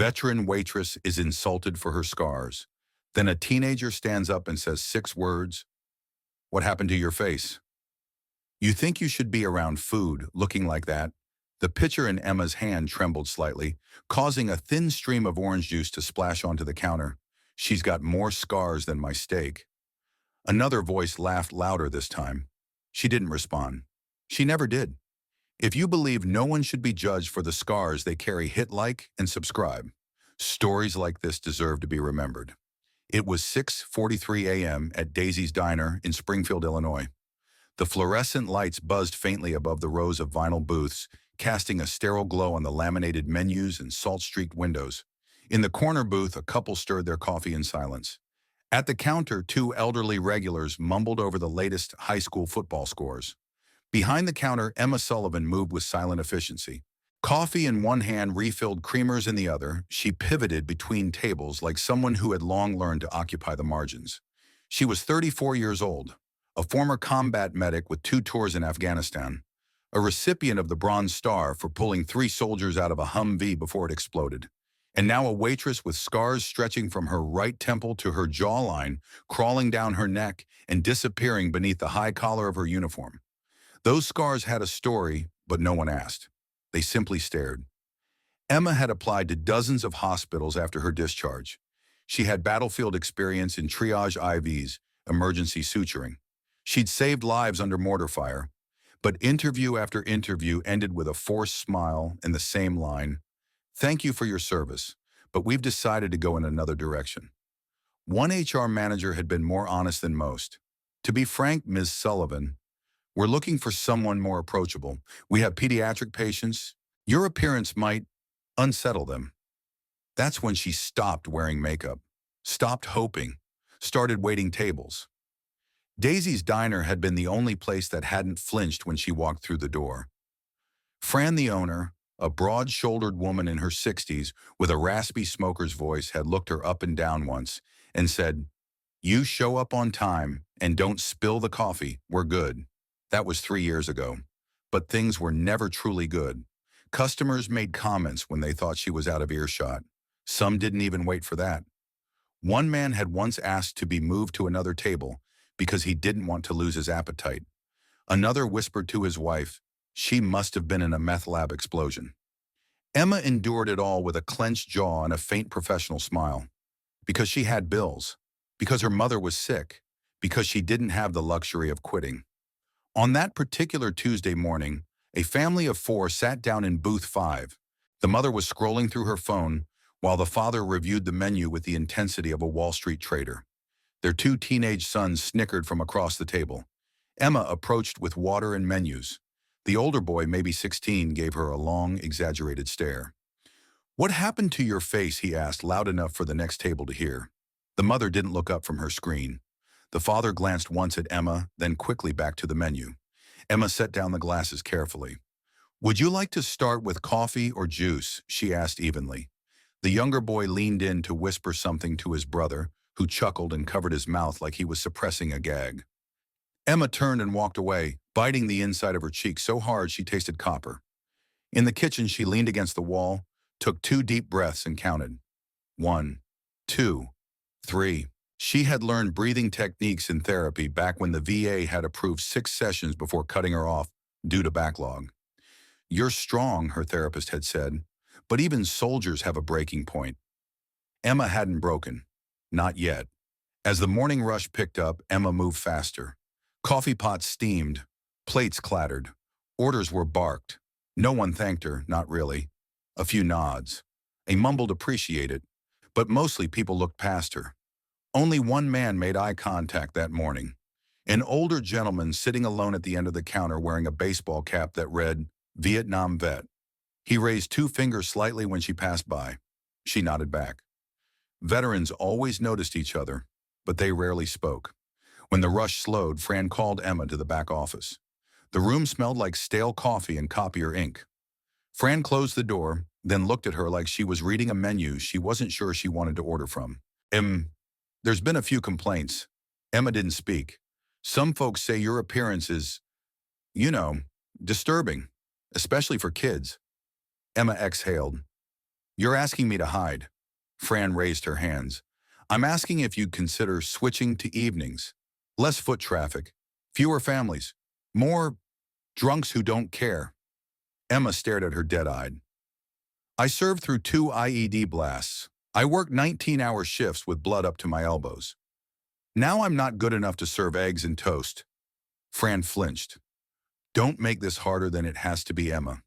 Veteran waitress is insulted for her scars. Then a teenager stands up and says 6 words. What happened to your face? You think you should be around food looking like that? The pitcher in Emma's hand trembled slightly, causing a thin stream of orange juice to splash onto the counter. She's got more scars than my steak. Another voice laughed louder this time. She didn't respond. She never did. If you believe no one should be judged for the scars they carry, hit like and subscribe. Stories like this deserve to be remembered. It was 6:43 a.m. at Daisy's Diner in Springfield, Illinois. The fluorescent lights buzzed faintly above the rows of vinyl booths, casting a sterile glow on the laminated menus and salt-streaked windows. In the corner booth, a couple stirred their coffee in silence. At the counter, 2 elderly regulars mumbled over the latest high school football scores. Behind the counter, Emma Sullivan moved with silent efficiency. Coffee in one hand, refilled creamers in the other, she pivoted between tables like someone who had long learned to occupy the margins. She was 34 years old, a former combat medic with 2 tours in Afghanistan, a recipient of the Bronze Star for pulling 3 soldiers out of a Humvee before it exploded, and now a waitress with scars stretching from her right temple to her jawline, crawling down her neck and disappearing beneath the high collar of her uniform. Those scars had a story, but no one asked. They simply stared. Emma had applied to dozens of hospitals after her discharge. She had battlefield experience in triage IVs, emergency suturing. She'd saved lives under mortar fire. But interview after interview ended with a forced smile and the same line, "Thank you for your service, but we've decided to go in another direction." One HR manager had been more honest than most. "To be frank, Ms. Sullivan, we're looking for someone more approachable. We have pediatric patients. Your appearance might unsettle them." That's when she stopped wearing makeup, stopped hoping, started waiting tables. Daisy's Diner had been the only place that hadn't flinched when she walked through the door. Fran, the owner, a broad-shouldered woman in her 60s with a raspy smoker's voice, had looked her up and down once and said, "You show up on time and don't spill the coffee, we're good." That was 3 years ago. But things were never truly good. Customers made comments when they thought she was out of earshot. Some didn't even wait for that. One man had once asked to be moved to another table because he didn't want to lose his appetite. Another whispered to his wife, she must have been in a meth lab explosion. Emma endured it all with a clenched jaw and a faint professional smile. Because she had bills. Because her mother was sick. Because she didn't have the luxury of quitting. On that particular Tuesday morning, a family of 4 sat down in booth 5. The mother was scrolling through her phone, while the father reviewed the menu with the intensity of a Wall Street trader. Their 2 teenage sons snickered from across the table. Emma approached with water and menus. The older boy, maybe 16, gave her a long, exaggerated stare. "What happened to your face?" he asked, loud enough for the next table to hear. The mother didn't look up from her screen. The father glanced once at Emma, then quickly back to the menu. Emma set down the glasses carefully. "Would you like to start with coffee or juice?" she asked evenly. The younger boy leaned in to whisper something to his brother, who chuckled and covered his mouth like he was suppressing a gag. Emma turned and walked away, biting the inside of her cheek so hard she tasted copper. In the kitchen, she leaned against the wall, took 2 deep breaths and counted. 1, 2, 3. She had learned breathing techniques in therapy back when the VA had approved 6 sessions before cutting her off due to backlog. "You're strong," her therapist had said, "but even soldiers have a breaking point." Emma hadn't broken. Not yet. As the morning rush picked up, Emma moved faster. Coffee pots steamed. Plates clattered. Orders were barked. No one thanked her, not really. A few nods. A mumbled "appreciate it." But mostly people looked past her. Only one man made eye contact that morning. An older gentleman sitting alone at the end of the counter wearing a baseball cap that read, "Vietnam Vet." He raised 2 fingers slightly when she passed by. She nodded back. Veterans always noticed each other, but they rarely spoke. When the rush slowed, Fran called Emma to the back office. The room smelled like stale coffee and copier ink. Fran closed the door, then looked at her like she was reading a menu she wasn't sure she wanted to order from. There's been a few complaints." Emma didn't speak. "Some folks say your appearance is, you know, disturbing, especially for kids." Emma exhaled. You're asking me to hide. Fran raised her hands. I'm asking if you'd consider switching to evenings. Less foot traffic, fewer families, more drunks who don't care. Emma stared at her dead-eyed. I served through 2 IED blasts. I worked 19-hour shifts with blood up to my elbows. Now I'm not good enough to serve eggs and toast. Fran flinched. Don't make this harder than it has to be, Emma.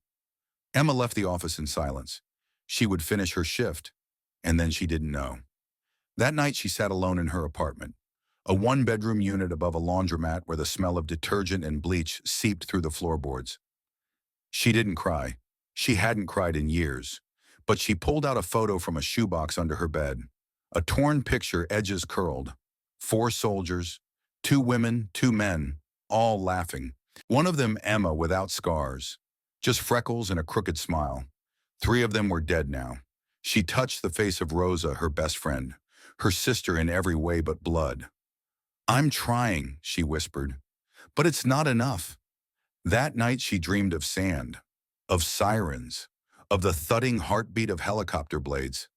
Emma left the office in silence. She would finish her shift, and then she didn't know. That night she sat alone in her apartment, a one-bedroom unit above a laundromat where the smell of detergent and bleach seeped through the floorboards. She didn't cry. She hadn't cried in years. But she pulled out a photo from a shoebox under her bed. A torn picture, edges curled. 4 soldiers, 2 women, 2 men, all laughing. One of them, Emma, without scars. Just freckles and a crooked smile. 3 of them were dead now. She touched the face of Rosa, her best friend, her sister in every way but blood. I'm trying, she whispered, but it's not enough. That night she dreamed of sand, of sirens, of the thudding heartbeat of helicopter blades,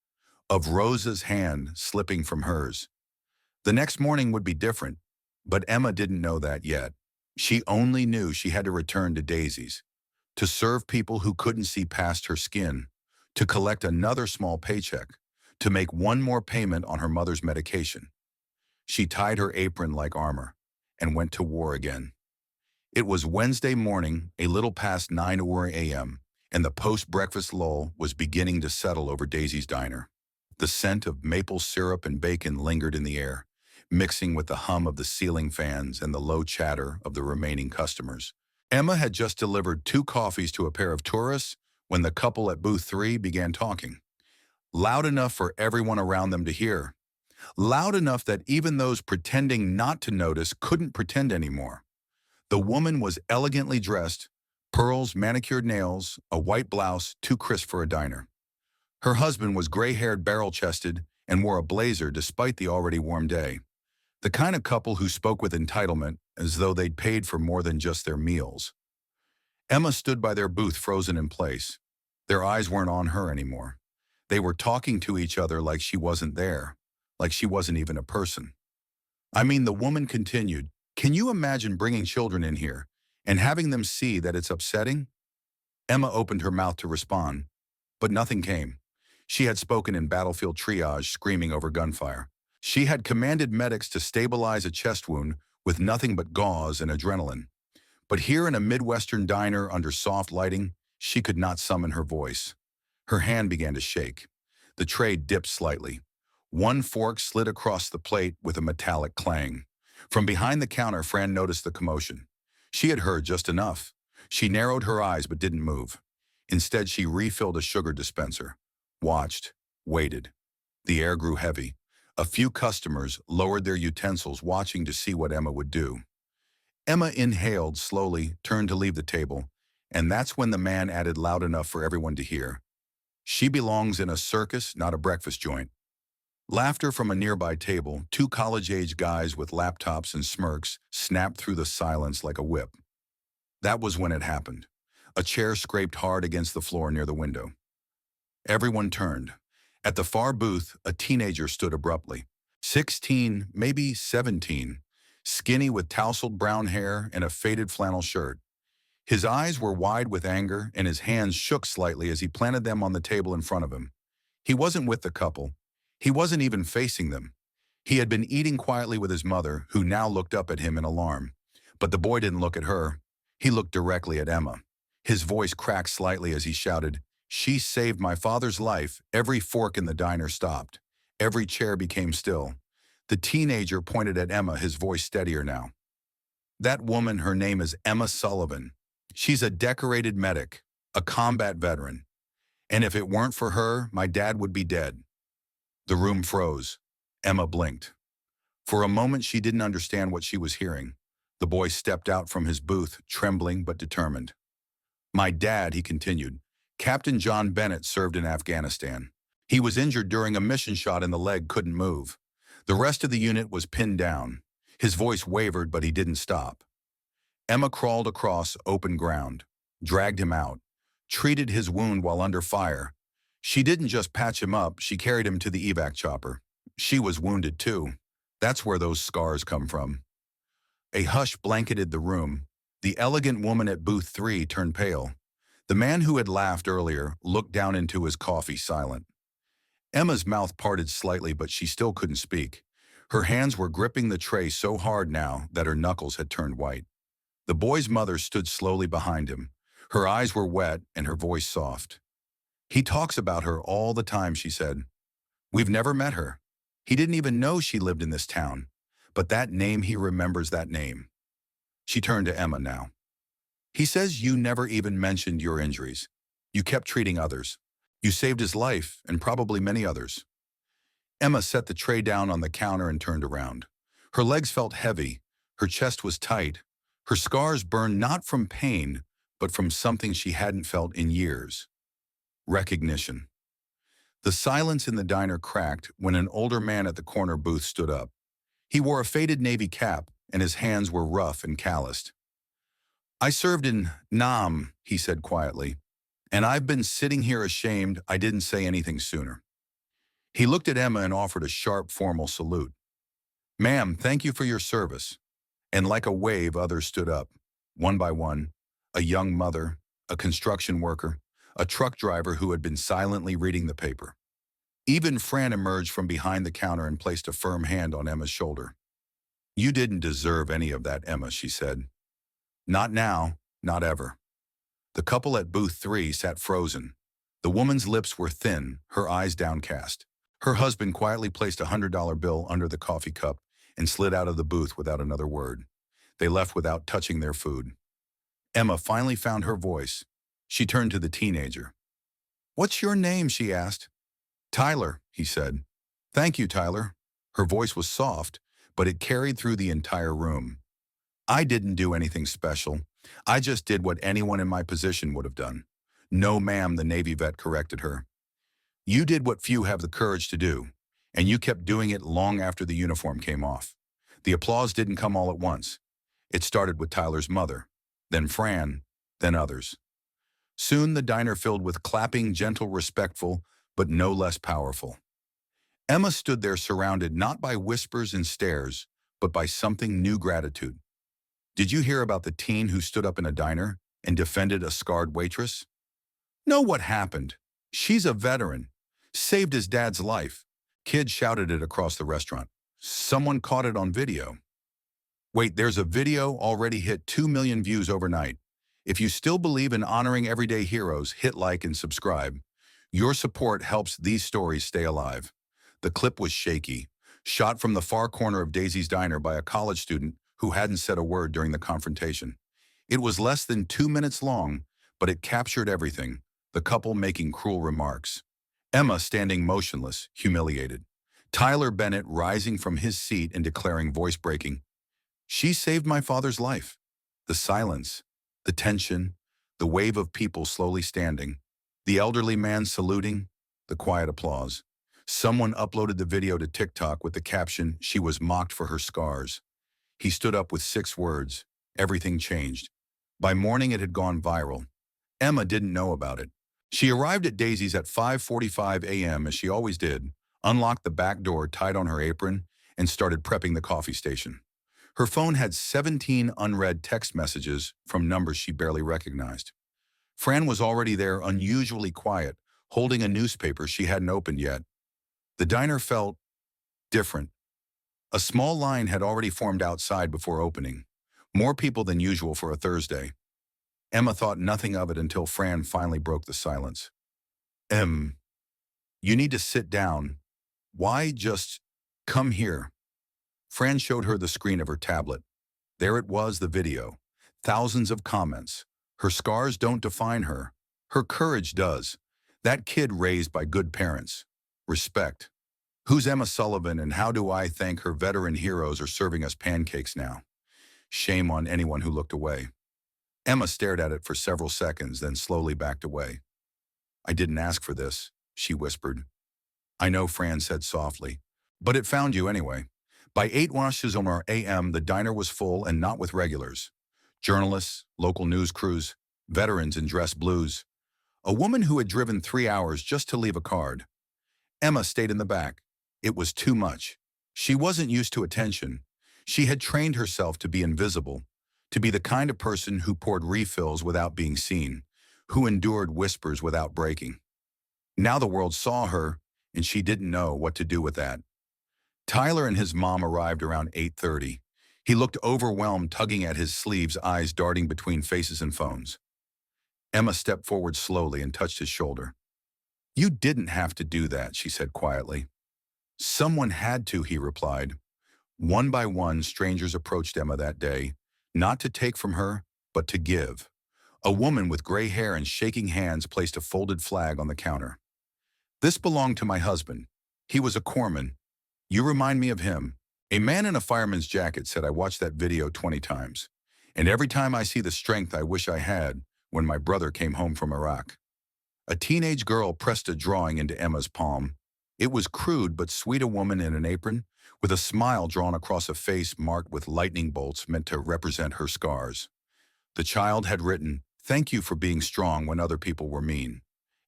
of Rosa's hand slipping from hers. The next morning would be different, but Emma didn't know that yet. She only knew she had to return to Daisy's, to serve people who couldn't see past her skin, to collect another small paycheck, to make one more payment on her mother's medication. She tied her apron like armor and went to war again. It was Wednesday morning, a little past 9 a.m., and the post-breakfast lull was beginning to settle over Daisy's diner. The scent of maple syrup and bacon lingered in the air, mixing with the hum of the ceiling fans and the low chatter of the remaining customers. Emma had just delivered 2 coffees to a pair of tourists when the couple at booth 3 began talking. Loud enough for everyone around them to hear. Loud enough that even those pretending not to notice couldn't pretend anymore. The woman was elegantly dressed, pearls, manicured nails, a white blouse, too crisp for a diner. Her husband was gray-haired, barrel-chested, and wore a blazer despite the already warm day. The kind of couple who spoke with entitlement as though they'd paid for more than just their meals. Emma stood by their booth, frozen in place. Their eyes weren't on her anymore. They were talking to each other like she wasn't there, like she wasn't even a person. I mean, the woman continued, can you imagine bringing children in here and having them see that it's upsetting? Emma opened her mouth to respond, but nothing came. She had spoken in battlefield triage, screaming over gunfire. She had commanded medics to stabilize a chest wound with nothing but gauze and adrenaline. But here in a Midwestern diner under soft lighting, she could not summon her voice. Her hand began to shake. The tray dipped slightly. One fork slid across the plate with a metallic clang. From behind the counter, Fran noticed the commotion. She had heard just enough. She narrowed her eyes but didn't move. Instead, she refilled a sugar dispenser, watched, waited. The air grew heavy. A few customers lowered their utensils, watching to see what Emma would do. Emma inhaled slowly, turned to leave the table, and that's when the man added loud enough for everyone to hear. She belongs in a circus, not a breakfast joint. Laughter from a nearby table, 2 college-age guys with laptops and smirks snapped through the silence like a whip. That was when it happened. A chair scraped hard against the floor near the window. Everyone turned. At the far booth, a teenager stood abruptly. 16, maybe 17, skinny with tousled brown hair and a faded flannel shirt. His eyes were wide with anger, and his hands shook slightly as he planted them on the table in front of him. He wasn't with the couple. He wasn't even facing them. He had been eating quietly with his mother, who now looked up at him in alarm. But the boy didn't look at her. He looked directly at Emma. His voice cracked slightly as he shouted, "She saved my father's life." Every fork in the diner stopped. Every chair became still. The teenager pointed at Emma, his voice steadier now. "That woman, her name is Emma Sullivan. She's a decorated medic, a combat veteran. And if it weren't for her, my dad would be dead." The room froze. Emma blinked. For a moment, she didn't understand what she was hearing. The boy stepped out from his booth, trembling but determined. "My dad," he continued, "Captain John Bennett, served in Afghanistan. He was injured during a mission shot in the leg, couldn't move. The rest of the unit was pinned down." His voice wavered, but he didn't stop. Emma crawled across open ground, dragged him out, treated his wound while under fire. She didn't just patch him up, she carried him to the evac chopper. She was wounded too. That's where those scars come from. A hush blanketed the room. The elegant woman at booth 3 turned pale. The man who had laughed earlier looked down into his coffee, silent. Emma's mouth parted slightly, but she still couldn't speak. Her hands were gripping the tray so hard now that her knuckles had turned white. The boy's mother stood slowly behind him. Her eyes were wet and her voice soft. "He talks about her all the time," she said. "We've never met her. He didn't even know she lived in this town. But that name, he remembers that name." She turned to Emma now. "He says you never even mentioned your injuries. You kept treating others. You saved his life, and probably many others." Emma set the tray down on the counter and turned around. Her legs felt heavy. Her chest was tight. Her scars burned not from pain, but from something she hadn't felt in years. Recognition. The silence in the diner cracked when an older man at the corner booth stood up. He wore a faded navy cap, and his hands were rough and calloused. "I served in Nam," he said quietly, "and I've been sitting here ashamed I didn't say anything sooner." He looked at Emma and offered a sharp, formal salute. "Ma'am, thank you for your service." And like a wave, others stood up, one by one, a young mother, a construction worker, a truck driver who had been silently reading the paper. Even Fran emerged from behind the counter and placed a firm hand on Emma's shoulder. "You didn't deserve any of that, Emma," she said. "Not now, not ever." The couple at booth 3 sat frozen. The woman's lips were thin, her eyes downcast. Her husband quietly placed a $100 bill under the coffee cup and slid out of the booth without another word. They left without touching their food. Emma finally found her voice. She turned to the teenager. "What's your name?" she asked. "Tyler," he said. "Thank you, Tyler." Her voice was soft, but it carried through the entire room. "I didn't do anything special. I just did what anyone in my position would have done." "No, ma'am," the Navy vet corrected her. "You did what few have the courage to do, and you kept doing it long after the uniform came off." The applause didn't come all at once. It started with Tyler's mother, then Fran, then others. Soon the diner filled with clapping, gentle, respectful, but no less powerful. Emma stood there surrounded not by whispers and stares, but by something new: gratitude. "Did you hear about the teen who stood up in a diner and defended a scarred waitress?" "No, what happened?" "She's a veteran. Saved his dad's life." Kids shouted it across the restaurant. "Someone caught it on video." "Wait, there's a video already hit 2 million views overnight. If you still believe in honoring everyday heroes, hit like and subscribe. Your support helps these stories stay alive." The clip was shaky, shot from the far corner of Daisy's diner by a college student who hadn't said a word during the confrontation. It was less than 2 minutes long, but it captured everything: the couple making cruel remarks, Emma standing motionless, humiliated, Tyler Bennett rising from his seat and declaring, voice-breaking, "She saved my father's life." The silence, the tension, the wave of people slowly standing, the elderly man saluting, the quiet applause. Someone uploaded the video to TikTok with the caption, "She was mocked for her scars." He stood up with 6 words. Everything changed. By morning it had gone viral. Emma didn't know about it. She arrived at Daisy's at 5:45 a.m. as she always did, unlocked the back door tied on her apron, and started prepping the coffee station. Her phone had 17 unread text messages from numbers she barely recognized. Fran was already there, unusually quiet, holding a newspaper she hadn't opened yet. The diner felt different. A small line had already formed outside before opening. More people than usual for a Thursday. Emma thought nothing of it until Fran finally broke the silence. You need to sit down." "Why? Just come here." Fran showed her the screen of her tablet. There it was, the video. Thousands of comments. Her scars don't define her. Her courage does. That kid raised by good parents. Respect. Who's Emma Sullivan, and how do I think her veteran heroes are serving us pancakes now? Shame on anyone who looked away. Emma stared at it for several seconds, then slowly backed away. "I didn't ask for this," she whispered. "I know," Fran said softly, "but it found you anyway." By 8:00 a.m., the diner was full, and not with regulars. Journalists, local news crews, veterans in dress blues. A woman who had driven 3 hours just to leave a card. Emma stayed in the back. It was too much. She wasn't used to attention. She had trained herself to be invisible, to be the kind of person who poured refills without being seen, who endured whispers without breaking. Now the world saw her, and she didn't know what to do with that. Tyler and his mom arrived around 8:30. He looked overwhelmed, tugging at his sleeves, eyes darting between faces and phones. Emma stepped forward slowly and touched his shoulder. "You didn't have to do that," she said quietly. "Someone had to," he replied. One by one, strangers approached Emma that day, not to take from her, but to give. A woman with gray hair and shaking hands placed a folded flag on the counter. "This belonged to my husband. He was a corpsman. You remind me of him." A man in a fireman's jacket said, "I watched that video 20 times. And every time I see the strength I wish I had when my brother came home from Iraq." A teenage girl pressed a drawing into Emma's palm. It was crude but sweet, a woman in an apron, with a smile drawn across a face marked with lightning bolts meant to represent her scars. The child had written, "Thank you for being strong when other people were mean."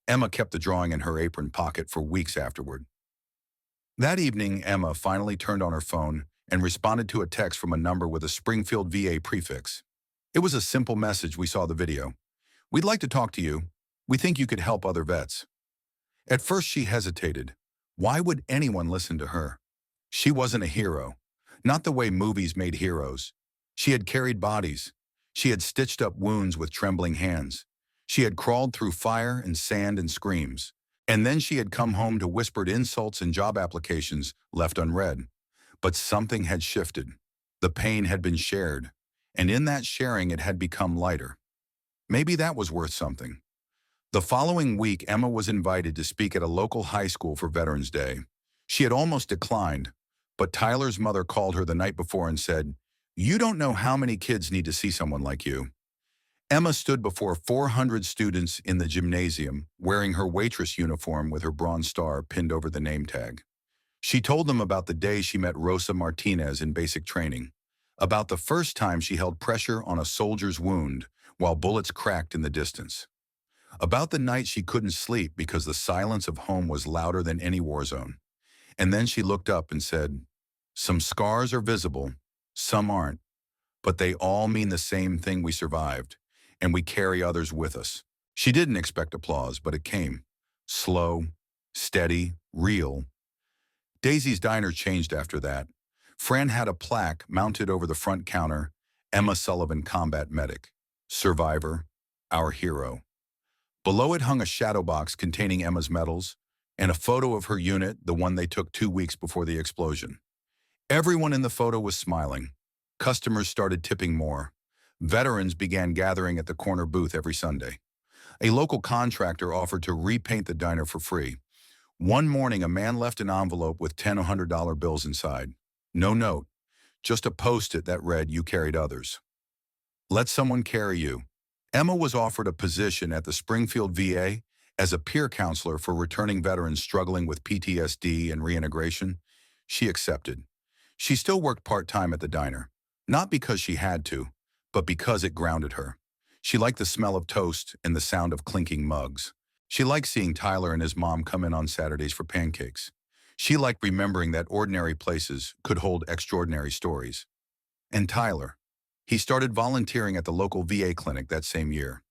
Emma kept the drawing in her apron pocket for weeks afterward. That evening, Emma finally turned on her phone and responded to a text from a number with a Springfield, VA prefix. It was a simple message. "We saw the video. We'd like to talk to you. We think you could help other vets." At first she hesitated. Why would anyone listen to her? She wasn't a hero. Not the way movies made heroes. She had carried bodies. She had stitched up wounds with trembling hands. She had crawled through fire and sand and screams. And then she had come home to whispered insults and job applications left unread. But something had shifted. The pain had been shared. And in that sharing, it had become lighter. Maybe that was worth something. The following week, Emma was invited to speak at a local high school for Veterans Day. She had almost declined, but Tyler's mother called her the night before and said, "You don't know how many kids need to see someone like you." Emma stood before 400 students in the gymnasium, wearing her waitress uniform with her bronze star pinned over the name tag. She told them about the day she met Rosa Martinez in basic training, about the first time she held pressure on a soldier's wound while bullets cracked in the distance, about the night she couldn't sleep because the silence of home was louder than any war zone. And then she looked up and said, "Some scars are visible, some aren't, but they all mean the same thing: we survived, and we carry others with us." She didn't expect applause, but it came. Slow, steady, real. Daisy's diner changed after that. Fran had a plaque mounted over the front counter: "Emma Sullivan, Combat Medic, Survivor, Our Hero." Below it hung a shadow box containing Emma's medals and a photo of her unit, the one they took 2 weeks before the explosion. Everyone in the photo was smiling. Customers started tipping more. Veterans began gathering at the corner booth every Sunday. A local contractor offered to repaint the diner for free. One morning, a man left an envelope with $10 or $100 bills inside. No note, just a post-it that read, "You carried others. Let someone carry you." Emma was offered a position at the Springfield VA as a peer counselor for returning veterans struggling with PTSD and reintegration. She accepted. She still worked part-time at the diner, not because she had to, but because it grounded her. She liked the smell of toast and the sound of clinking mugs. She liked seeing Tyler and his mom come in on Saturdays for pancakes. She liked remembering that ordinary places could hold extraordinary stories. And Tyler, he started volunteering at the local VA clinic that same year.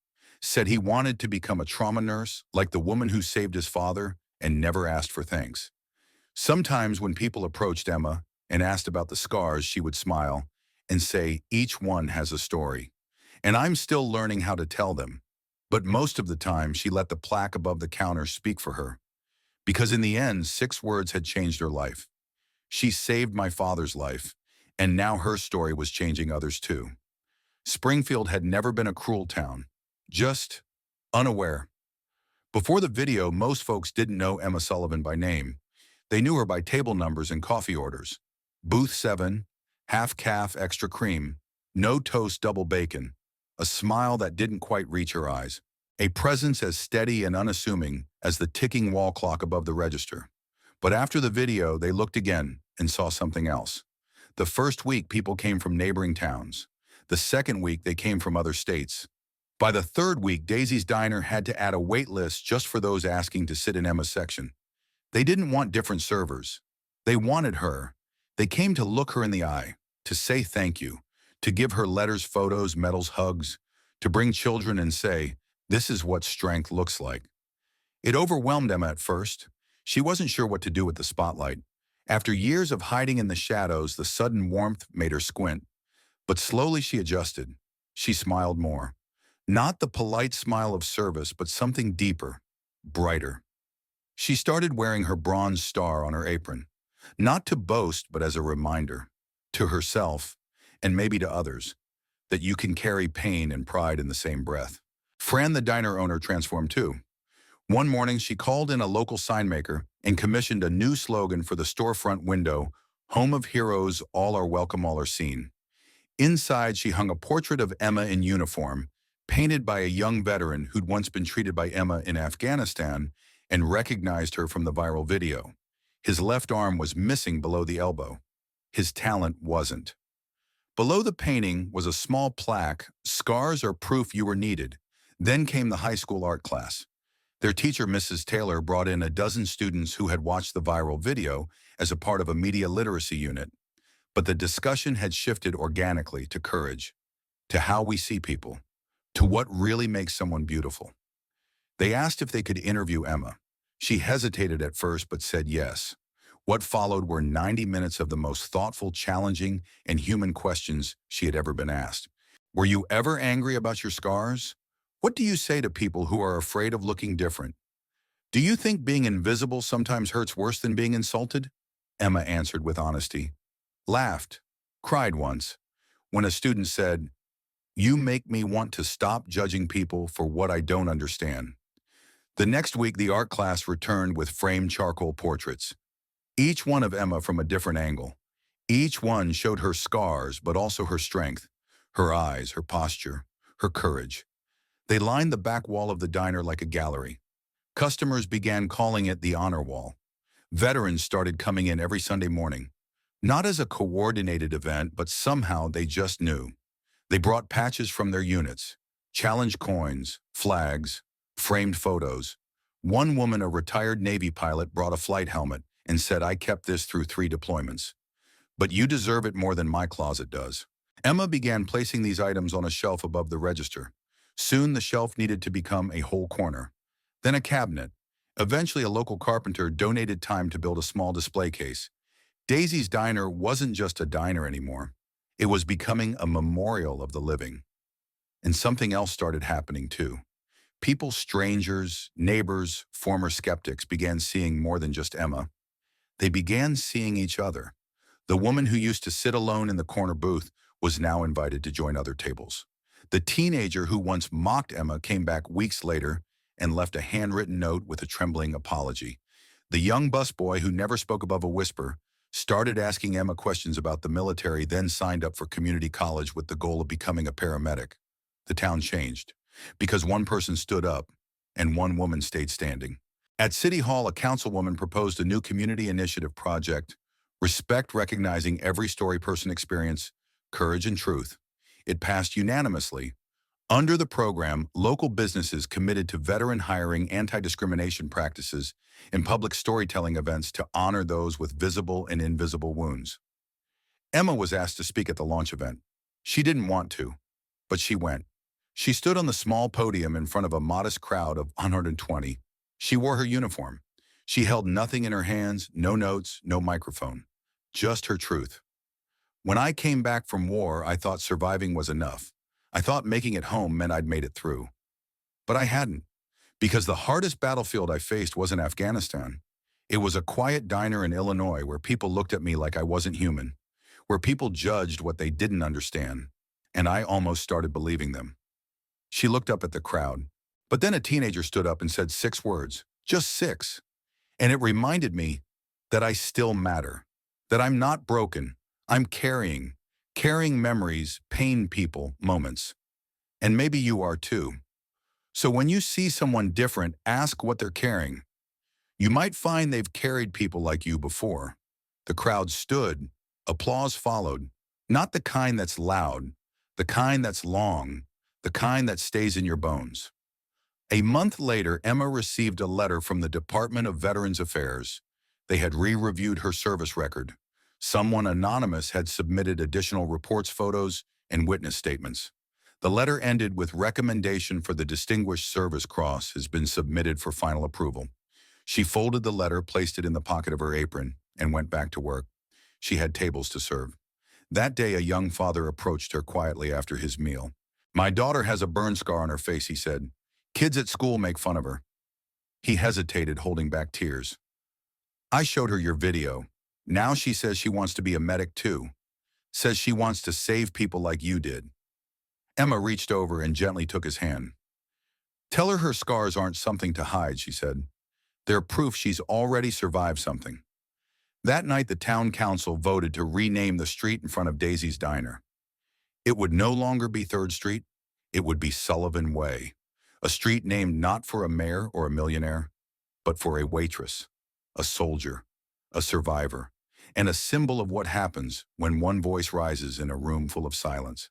Said he wanted to become a trauma nurse, like the woman who saved his father and never asked for thanks. Sometimes when people approached Emma and asked about the scars, she would smile and say, "Each one has a story, and I'm still learning how to tell them." But most of the time, she let the plaque above the counter speak for her. Because in the end, 6 words had changed her life. "She saved my father's life, and now her story was changing others too." Springfield had never been a cruel town, just unaware. Before the video, most folks didn't know Emma Sullivan by name. They knew her by table numbers and coffee orders. Booth 7, half calf extra cream, no toast double bacon, a smile that didn't quite reach her eyes, a presence as steady and unassuming as the ticking wall clock above the register. But after the video, they looked again and saw something else. The first week, people came from neighboring towns. The second week, they came from other states. By the third week, Daisy's Diner had to add a wait list just for those asking to sit in Emma's section. They didn't want different servers. They wanted her. They came to look her in the eye, to say thank you, to give her letters, photos, medals, hugs, to bring children and say, this is what strength looks like. It overwhelmed Emma at first. She wasn't sure what to do with the spotlight. After years of hiding in the shadows, the sudden warmth made her squint. But slowly she adjusted. She smiled more. Not the polite smile of service, but something deeper, brighter. She started wearing her bronze star on her apron, not to boast, but as a reminder, to herself, and maybe to others, that you can carry pain and pride in the same breath. Fran, the diner owner, transformed too. One morning, she called in a local sign maker and commissioned a new slogan for the storefront window, "Home of Heroes, all are welcome, all are seen." Inside, she hung a portrait of Emma in uniform, painted by a young veteran who'd once been treated by Emma in Afghanistan and recognized her from the viral video. His left arm was missing below the elbow. His talent wasn't. Below the painting was a small plaque, "Scars are proof you were needed." Then came the high school art class. Their teacher, Mrs. Taylor, brought in a dozen students who had watched the viral video as a part of a media literacy unit. But the discussion had shifted organically to courage, to how we see people, to what really makes someone beautiful. They asked if they could interview Emma. She hesitated at first, but said yes. What followed were 90 minutes of the most thoughtful, challenging, and human questions she had ever been asked. Were you ever angry about your scars? What do you say to people who are afraid of looking different? Do you think being invisible sometimes hurts worse than being insulted? Emma answered with honesty. Laughed, cried once, when a student said, "You make me want to stop judging people for what I don't understand." The next week, the art class returned with framed charcoal portraits, each one of Emma from a different angle. Each one showed her scars, but also her strength, her eyes, her posture, her courage. They lined the back wall of the diner like a gallery. Customers began calling it the honor wall. Veterans started coming in every Sunday morning, not as a coordinated event, but somehow they just knew. They brought patches from their units, challenge coins, flags, framed photos. One woman, a retired Navy pilot, brought a flight helmet and said, "I kept this through 3 deployments. But you deserve it more than my closet does." Emma began placing these items on a shelf above the register. Soon the shelf needed to become a whole corner, then a cabinet. Eventually, a local carpenter donated time to build a small display case. Daisy's Diner wasn't just a diner anymore. It was becoming a memorial of the living. And something else started happening too. People, strangers, neighbors, former skeptics began seeing more than just Emma. They began seeing each other. The woman who used to sit alone in the corner booth was now invited to join other tables. The teenager who once mocked Emma came back weeks later and left a handwritten note with a trembling apology. The young busboy who never spoke above a whisper started asking Emma questions about the military, then signed up for community college with the goal of becoming a paramedic. The town changed because one person stood up and one woman stayed standing. At City Hall, a councilwoman proposed a new community initiative project, Respect, recognizing every story person experience, courage and truth. It passed unanimously. Under the program, local businesses committed to veteran hiring, anti-discrimination practices, and public storytelling events to honor those with visible and invisible wounds. Emma was asked to speak at the launch event. She didn't want to, but she went. She stood on the small podium in front of a modest crowd of 120. She wore her uniform. She held nothing in her hands, no notes, no microphone, just her truth. "When I came back from war, I thought surviving was enough. I thought making it home meant I'd made it through. But I hadn't, because the hardest battlefield I faced wasn't Afghanistan. It was a quiet diner in Illinois where people looked at me like I wasn't human, where people judged what they didn't understand, and I almost started believing them." She looked up at the crowd, but then a teenager stood up and said 6 words, just 6. And it reminded me that I still matter, that I'm not broken. I'm carrying memories, pain, people, moments. And maybe you are too. So when you see someone different, ask what they're carrying. You might find they've carried people like you before. The crowd stood. Applause followed. Not the kind that's loud, the kind that's long, the kind that stays in your bones. A month later, Emma received a letter from the Department of Veterans Affairs. They had re-reviewed her service record. Someone anonymous had submitted additional reports, photos, and witness statements. The letter ended with recommendation for the Distinguished Service Cross has been submitted for final approval. She folded the letter, placed it in the pocket of her apron, and went back to work. She had tables to serve. That day, a young father approached her quietly after his meal. "My daughter has a burn scar on her face," he said. "Kids at school make fun of her." He hesitated, holding back tears. "I showed her your video. Now she says she wants to be a medic too. Says she wants to save people like you did." Emma reached over and gently took his hand. "Tell her scars aren't something to hide," she said. "They're proof she's already survived something." That night, the town council voted to rename the street in front of Daisy's Diner. It would no longer be 3rd Street. It would be Sullivan Way, a street named not for a mayor or a millionaire, but for a waitress, a soldier, a survivor, and a symbol of what happens when one voice rises in a room full of silence.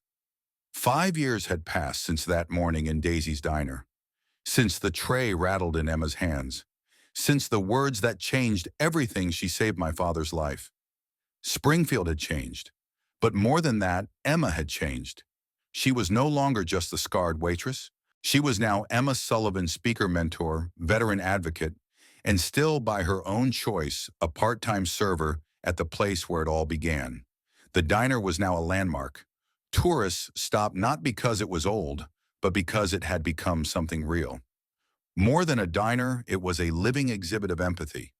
5 years had passed since that morning in Daisy's Diner, since the tray rattled in Emma's hands, since the words that changed everything "she saved my father's life." Springfield had changed, but more than that, Emma had changed. She was no longer just the scarred waitress. She was now Emma Sullivan, speaker mentor, veteran advocate, and still, by her own choice, a part-time server at the place where it all began. The diner was now a landmark. Tourists stopped not because it was old, but because it had become something real. More than a diner, it was a living exhibit of empathy.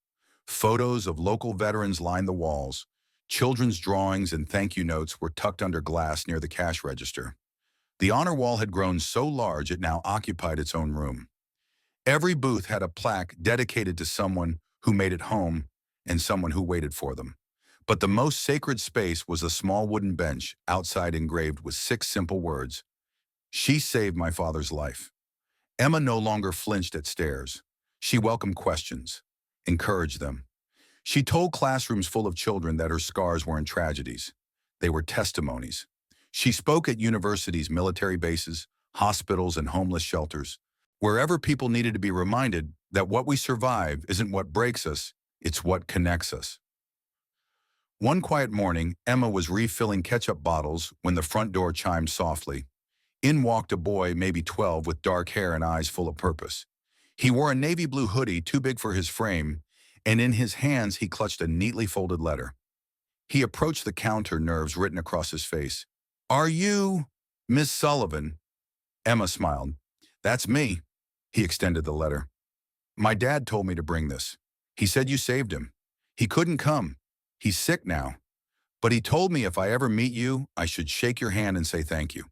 Photos of local veterans lined the walls. Children's drawings and thank you notes were tucked under glass near the cash register. The honor wall had grown so large it now occupied its own room. Every booth had a plaque dedicated to someone who made it home and someone who waited for them. But the most sacred space was a small wooden bench outside, engraved with 6 simple words: "She saved my father's life." Emma no longer flinched at stares. She welcomed questions, encouraged them. She told classrooms full of children that her scars weren't tragedies. They were testimonies. She spoke at universities, military bases, hospitals, and homeless shelters, wherever people needed to be reminded that what we survive isn't what breaks us, it's what connects us. One quiet morning, Emma was refilling ketchup bottles when the front door chimed softly. In walked a boy, maybe 12, with dark hair and eyes full of purpose. He wore a navy blue hoodie too big for his frame, and in his hands he clutched a neatly folded letter. He approached the counter, nerves written across his face. "Are you Miss Sullivan?" Emma smiled. "That's me." He extended the letter. "My dad told me to bring this. He said you saved him. He couldn't come. He's sick now. But he told me if I ever meet you, I should shake your hand and say thank you."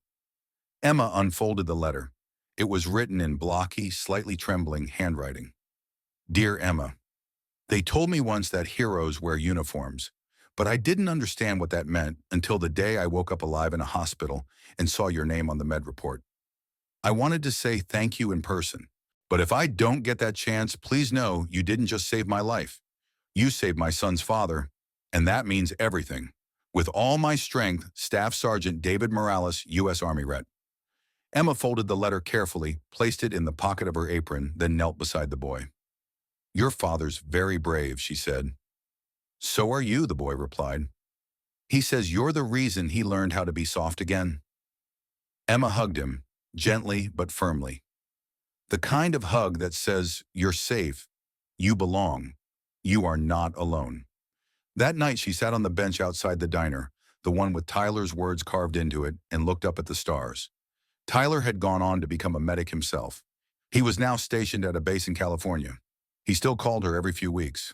Emma unfolded the letter. It was written in blocky, slightly trembling handwriting. "Dear Emma, they told me once that heroes wear uniforms, but I didn't understand what that meant until the day I woke up alive in a hospital and saw your name on the med report. I wanted to say thank you in person, but if I don't get that chance, please know you didn't just save my life. You saved my son's father, and that means everything. With all my strength, Staff Sergeant David Morales, U.S. Army Ret." Emma folded the letter carefully, placed it in the pocket of her apron, then knelt beside the boy. "Your father's very brave," she said. "So are you," the boy replied. "He says you're the reason he learned how to be soft again." Emma hugged him, gently but firmly. The kind of hug that says, "You're safe, you belong, you are not alone." That night she sat on the bench outside the diner, the one with Tyler's words carved into it, and looked up at the stars. Tyler had gone on to become a medic himself. He was now stationed at a base in California. He still called her every few weeks.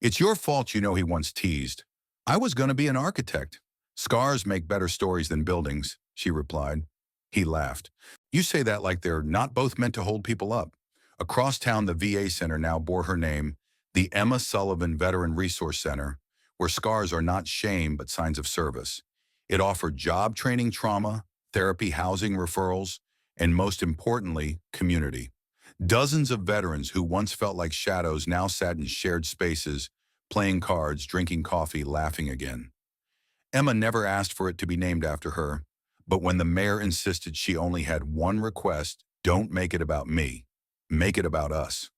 "It's your fault, you know," he once teased. "I was going to be an architect." "Scars make better stories than buildings," she replied. He laughed. "You say that like they're not both meant to hold people up." Across town, the VA center now bore her name, the Emma Sullivan Veteran Resource Center, where scars are not shame but signs of service. It offered job training, trauma, therapy, housing, referrals, and most importantly, community. Dozens of veterans who once felt like shadows now sat in shared spaces, playing cards, drinking coffee, laughing again. Emma never asked for it to be named after her, But when the mayor insisted she only had one request, don't make it about me, make it about us.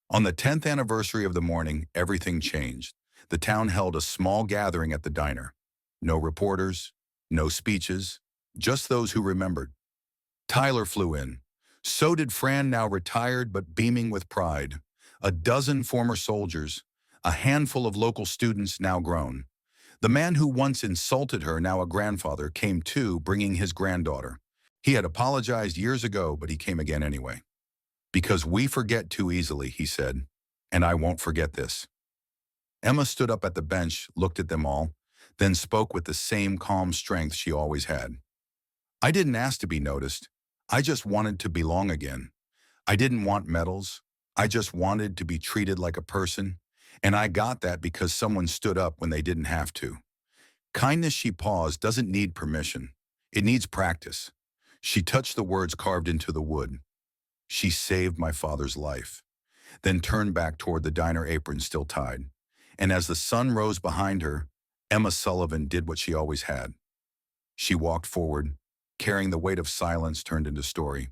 On the 10th anniversary of the morning, everything changed. The town held a small gathering at the diner. No reporters, no speeches, just those who remembered. Tyler flew in. So did Fran, now retired but beaming with pride. A dozen former soldiers, a handful of local students now grown. The man who once insulted her, now a grandfather, came too, bringing his granddaughter. He had apologized years ago, but he came again anyway. Because we forget too easily, he said, and I won't forget this. Emma stood up at the bench, looked at them all, then spoke with the same calm strength she always had. I didn't ask to be noticed. I just wanted to belong again. I didn't want medals. I just wanted to be treated like a person. And I got that because someone stood up when they didn't have to. Kindness, she paused, doesn't need permission. It needs practice. She touched the words carved into the wood. She saved my father's life. Then turned back toward the diner apron still tied. And as the sun rose behind her, Emma Sullivan did what she always had. She walked forward, carrying the weight of silence turned into story,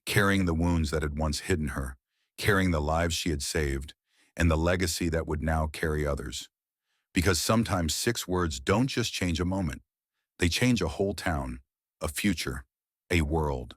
carrying the wounds that had once hidden her, carrying the lives she had saved, and the legacy that would now carry others. Because sometimes 6 words don't just change a moment. They change a whole town, a future, a world.